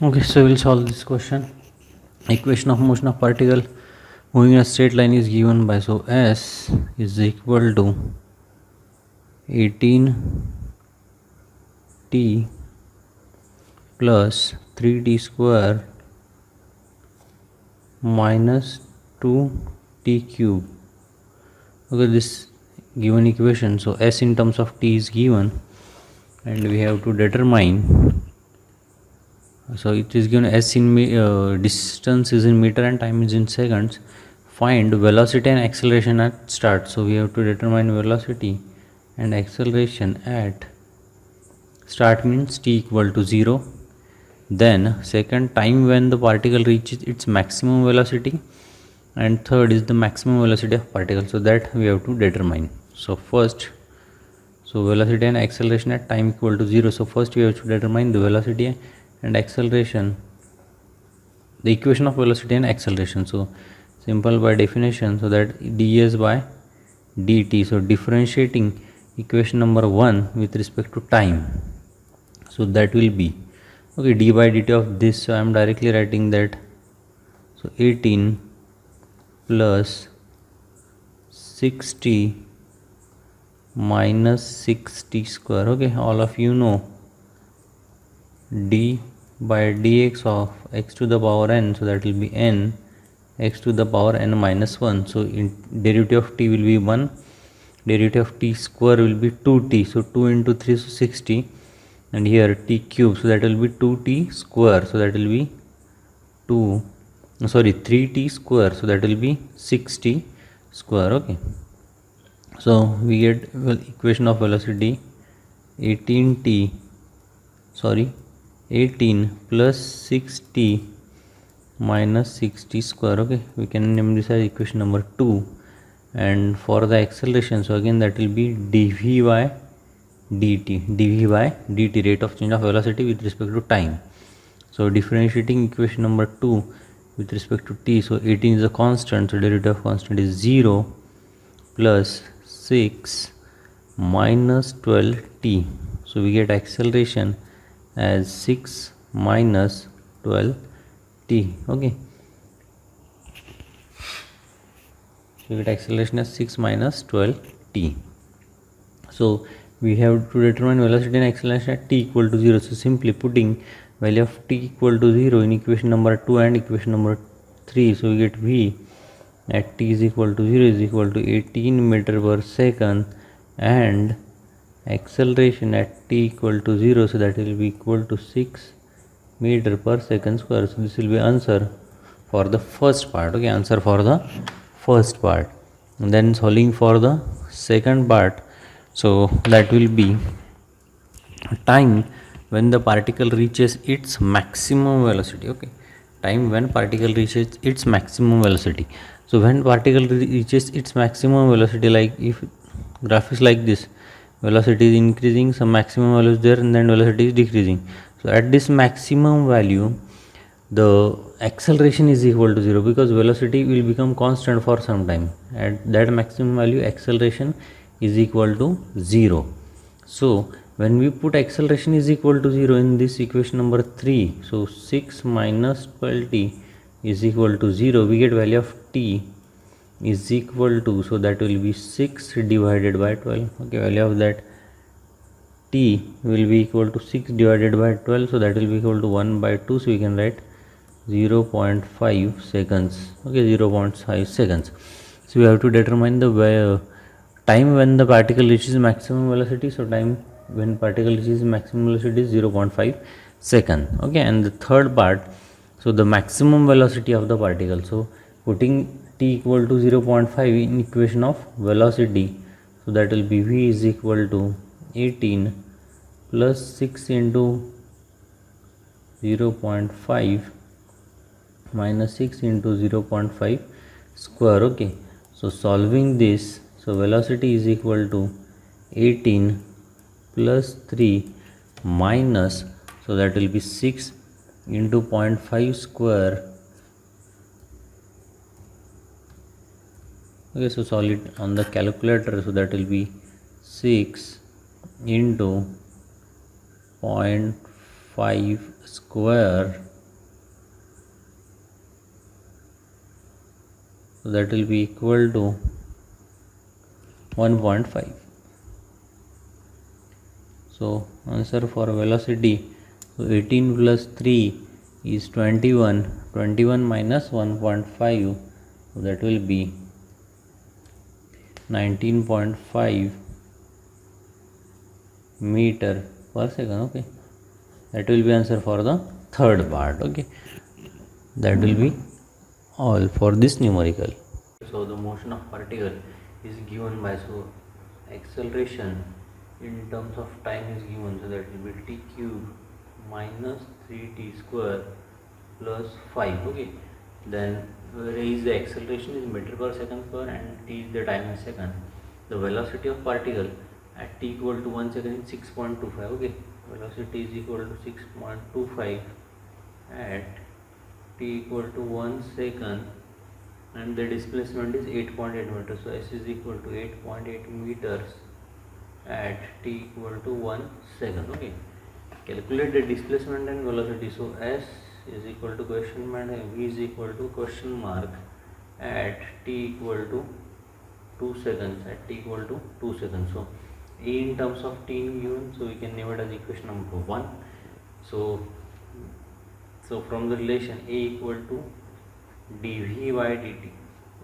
Okay, so we'll solve this question. Equation of motion of particle moving in a straight line is given by, so S is equal to 18t plus 3t square minus 2t cube. Okay, this given equation, so S in terms of t is given and we have to determine. So it is given S in distance is in meter and time is in seconds. Find velocity and acceleration at start. So we have to determine velocity and acceleration at start, means t equal to 0. Then second, time when the particle reaches its maximum velocity, and third is the maximum velocity of particle. So that we have to determine. So first, so velocity and acceleration at time equal to 0. So first we have to determine the velocity and acceleration, the equation of velocity and acceleration. So simple by definition, so that ds by dt. So differentiating equation number 1 with respect to time, so that will be, okay, d by dt of this. So I am directly writing that, so 18 plus 60 minus 6t square. Okay, all of you know d by dx of x to the power n, so that will be n x to the power n minus 1. So in derivative of t will be 1, derivative of t square will be 2t, so 2 into 3, so 60, and here t cube, so that will be 2t square, so that will be 3t square, so that will be 6t square. Okay, so we get equation of velocity 18 plus 6t minus 6t square. Okay, we can name this as equation number 2. And for the acceleration, so again that will be dv by dt, rate of change of velocity with respect to time. So differentiating equation number 2 with respect to t, so 18 is a constant, so derivative of constant is 0 plus 6 minus 12t. So we get acceleration as 6 minus 12t. Okay, so we get acceleration as 6 minus 12t. So we have to determine velocity and acceleration at t equal to 0. So simply putting value of t equal to 0 in equation number 2 and equation number 3, so we get v at t is equal to 0 is equal to 18 meter per second, and acceleration at t equal to 0, so that will be equal to 6 meter per second square. So this will be answer for the first part. Okay, answer for the first part. And then solving for the second part, so that will be time when the particle reaches its maximum velocity. Okay, time when particle reaches its maximum velocity. So when particle reaches its maximum velocity, like if graph is like this, velocity is increasing, some maximum value is there, and then velocity is decreasing. So at this maximum value, the acceleration is equal to 0, because velocity will become constant for some time. At that maximum value, acceleration is equal to 0. So when we put acceleration is equal to 0 in this equation number 3, so 6 minus 12t is equal to 0, we get value of t is equal to, so that will be 6 divided by 12. Okay, value of that t will be equal to 6 divided by 12, so that will be equal to 1 by 2, so we can write 0.5 seconds. Okay, 0.5 seconds. So we have to determine the time when the particle reaches maximum velocity. So time when particle reaches maximum velocity is 0.5 second. Okay, and the third part, so the maximum velocity of the particle. So putting t equal to 0.5 in equation of velocity, so that will be v is equal to 18 plus 6 into 0.5 minus 6 into 0.5 square. Okay, so solving this, so velocity is equal to 18 plus 3 minus, so that will be 6 into 0.5 square. Okay, so solve it on the calculator, so that will be 6 into 0.5 square So that will be equal to 1.5. So answer for velocity, so 18 plus 3 is 21, 21 minus 1.5, so that will be 19.5 meter per second. Okay, that will be answer for the third part. Okay, that will be all for this numerical. So the motion of particle is given by, so acceleration in terms of time is given, so that will be t cube minus 3t square plus 5. Okay, then where is the acceleration is meter per second square and t is the time in second. The velocity of particle at t equal to 1 second is 6.25. okay, velocity is equal to 6.25 at t equal to 1 second, and the displacement is 8.8 meters. So s is equal to 8.8 meters at t equal to 1 second. Okay, calculate the displacement and velocity. So s is equal to question mark and v is equal to question mark at t equal to 2 seconds, at t equal to 2 seconds. So a in terms of t given, so we can name it as equation number 1. So from the relation a equal to dv by dt,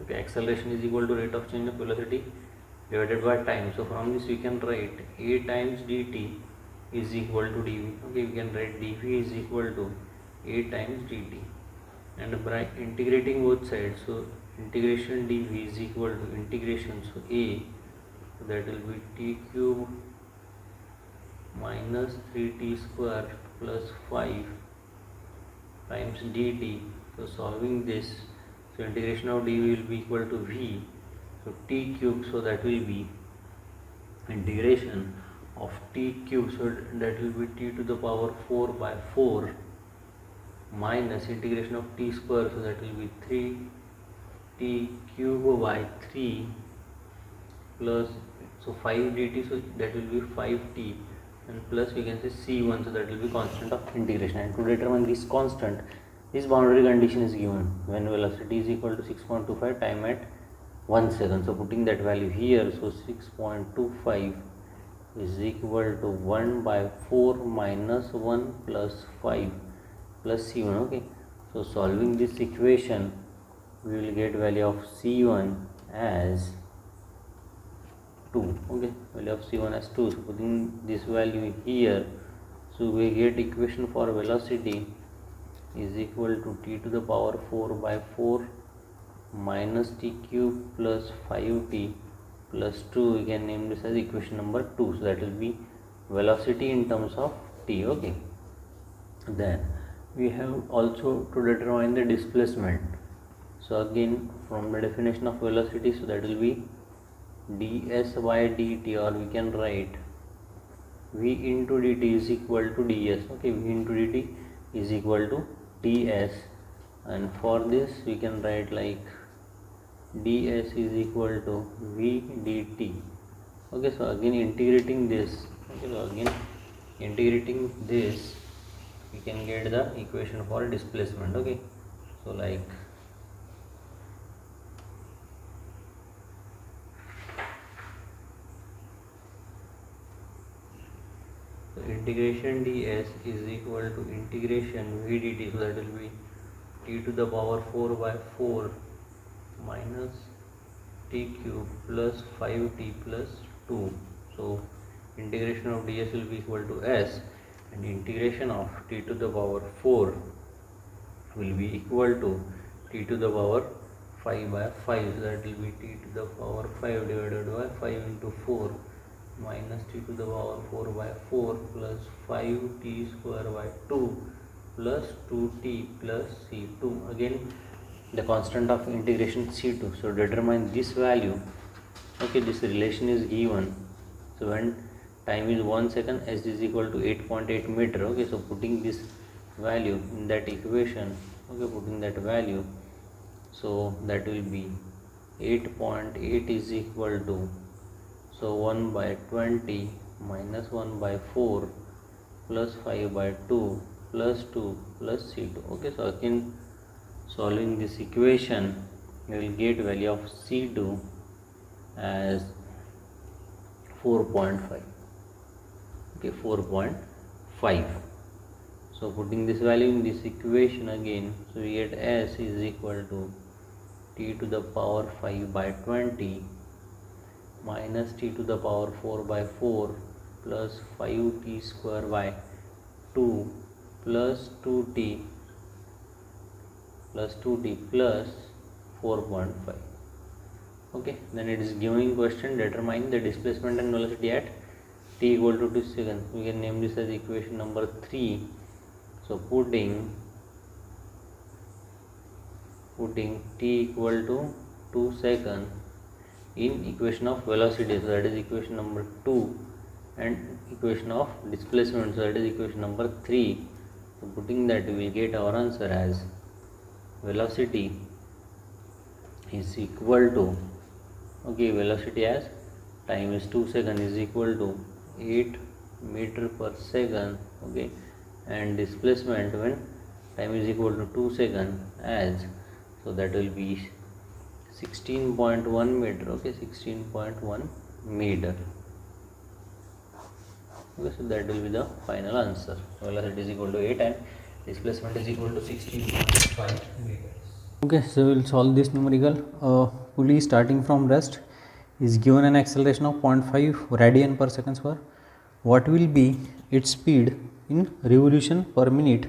okay, acceleration is equal to rate of change of velocity divided by time. So from this we can write a times dt is equal to dv. Okay, we can write dv is equal to a times dt, and by integrating both sides, so integration dv is equal to integration, so a, so that will be t cube minus 3t square plus 5 times dt. So solving this, so integration of dv will be equal to v, so t cube, so that will be integration of t cube, so that will be t to the power 4 by 4 minus integration of t square, so that will be 3t cube by 3 plus, so 5 dt, so that will be 5t, and plus we can say c1, so that will be constant of integration. And to determine this constant, this boundary condition is given when velocity is equal to 6.25, time at 1 second. So putting that value here, so 6.25 is equal to 1 by 4 minus 1 plus 5 plus c1. okay, so solving this equation, we will get value of c1 as 2. okay, value of c1 as 2. So putting this value here, so we get equation for velocity is equal to t to the power 4 by 4 minus t cube plus 5t plus 2. we can name this as equation number 2. So that will be velocity in terms of t. okay, then we have also to determine the displacement. So again, from the definition of velocity, so that will be ds by dt, or we can write v into dt is equal to ds. okay, v into dt is equal to ds, and for this we can write like ds is equal to v dt. okay, so again integrating this, okay, so again integrating this, we can get the equation for displacement. okay, so like integration ds is equal to integration v dt, so that will be t to the power 4 by 4 minus t cube plus 5t plus 2. so integration of ds will be equal to s, and integration of t to the power 4 will be equal to t to the power 5 by 5, so that will be t to the power 5 divided by 5 into 4 minus t to the power 4 by 4 plus 5t square by 2 plus 2t plus c2. again the constant of integration c2. so determine this value. okay, this relation is given, so when time is 1 second, s is equal to 8.8 meter. okay, so putting this value in that equation, okay, putting that value, so that will be 8.8 is equal to, so 1 by 20 minus 1 by 4 plus 5 by 2 plus 2 plus c2. okay, so again solving this equation, we will get value of C2 as 4.5. Okay, 4.5. So putting this value in this equation again, so we get S is equal to t to the power 5 by 20 minus t to the power 4 by 4 plus 5t square by 2 plus 2t plus 4.5. Okay, then it is giving question determine the displacement and velocity at t equal to 2 seconds. We can name this as equation number 3. So putting t equal to 2 seconds in equation of velocity, so that is equation number 2, and equation of displacement, so that is equation number 3. So putting that, we will get our answer as velocity is equal to, okay, velocity as time is 2 seconds is equal to 8 meter per second, okay, and displacement when time is equal to 2 seconds as, so that will be 16.1 meter, okay, 16.1 meter. Okay, so that will be the final answer. Velocity is equal to 8 and displacement is equal to 16.5 meters. Okay, so we will solve this numerical. Pulley starting from rest is given an acceleration of 0.5 radian per second square. What will be its speed in revolution per minute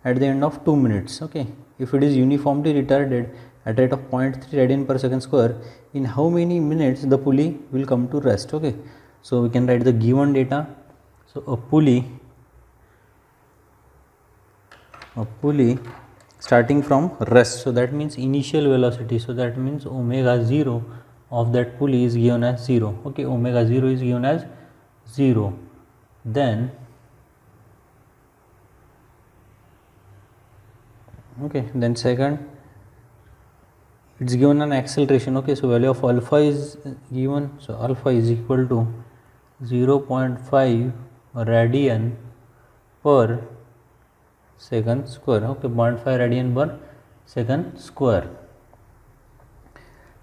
at the end of 2 minutes? Okay, if it is uniformly retarded at rate of 0.3 radian per second square, in how many minutes the pulley will come to rest? Okay, so we can write the given data. So a pulley starting from rest, so that means initial velocity, so that means omega 0 of that pulley is given as 0. Okay, omega 0 is given as 0. Then second, it's given an acceleration. Okay, so value of alpha is given, so alpha is equal to 0.5 radian per second square. Okay, 0.5 radian per second square.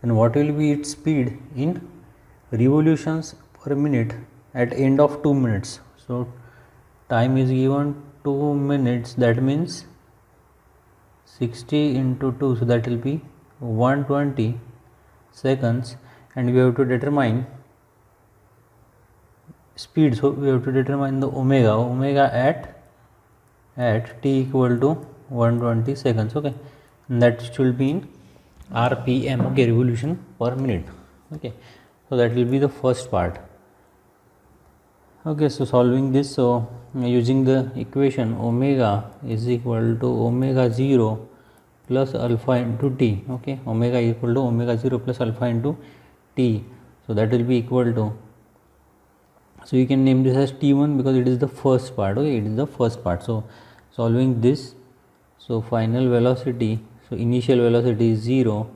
And what will be its speed in revolutions per minute at end of 2 minutes? So time is given 2 minutes, that means 60 into 2, so that will be 120 seconds, and we have to determine speed, so we have to determine the omega at t equal to 120 seconds. Okay, and that should be in rpm, okay, revolution per minute. Okay, so that will be the first part. Okay, so solving this, so using the equation omega is equal to omega 0 plus alpha into t. Okay, omega equal to omega 0 plus alpha into t, so that will be equal to, so you can name this as t1 because it is the first part. Okay, it is the first part. So solving this, so final velocity, so initial velocity is 0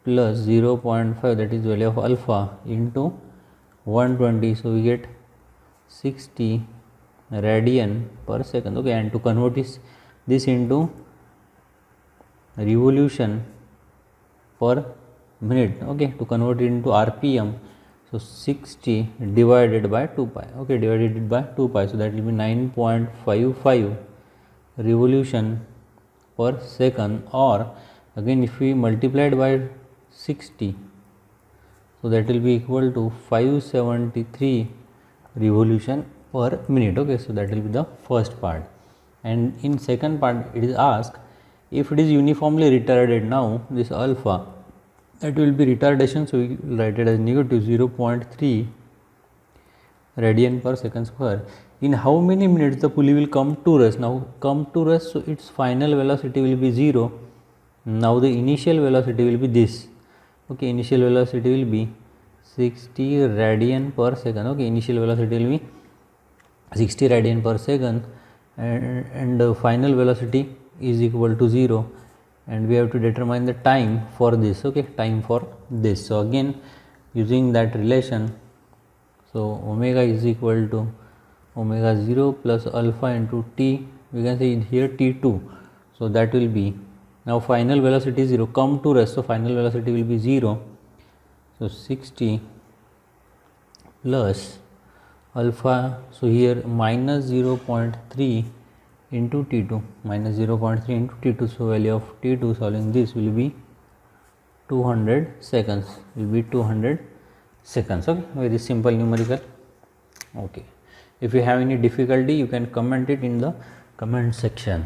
plus 0.5, that is value of alpha, into 120, so we get 60 radian per second. Okay, and to convert this into revolution per minute, okay, to convert it into rpm, so 60 divided by 2 pi, okay, divided by 2 pi, so that will be 9.55 revolution per second, or again if we multiply it by 60, so that will be equal to 573 revolution per minute. Okay, so that will be the first part. And in second part it is asked if it is uniformly retarded. Now this alpha, that will be retardation, so we will write it as negative 0.3 radian per second square. In how many minutes the pulley will come to rest? Now come to rest, so its final velocity will be 0. Now the initial velocity will be this. Okay, initial velocity will be 60 radian per second. Okay, initial velocity will be 60 radian per second, and the final velocity is equal to 0, and we have to determine the time for this. Okay, time for this. So again using that relation, so omega is equal to omega 0 plus alpha into t, we can say here t2, so that will be Now final velocity is 0, come to rest, so final velocity will be 0. So 60 plus alpha, so here minus 0.3 into T2, minus 0.3 into T2, so value of T2 solving this will be 200 seconds, okay, very simple numerical. Okay, if you have any difficulty you can comment it in the comment section.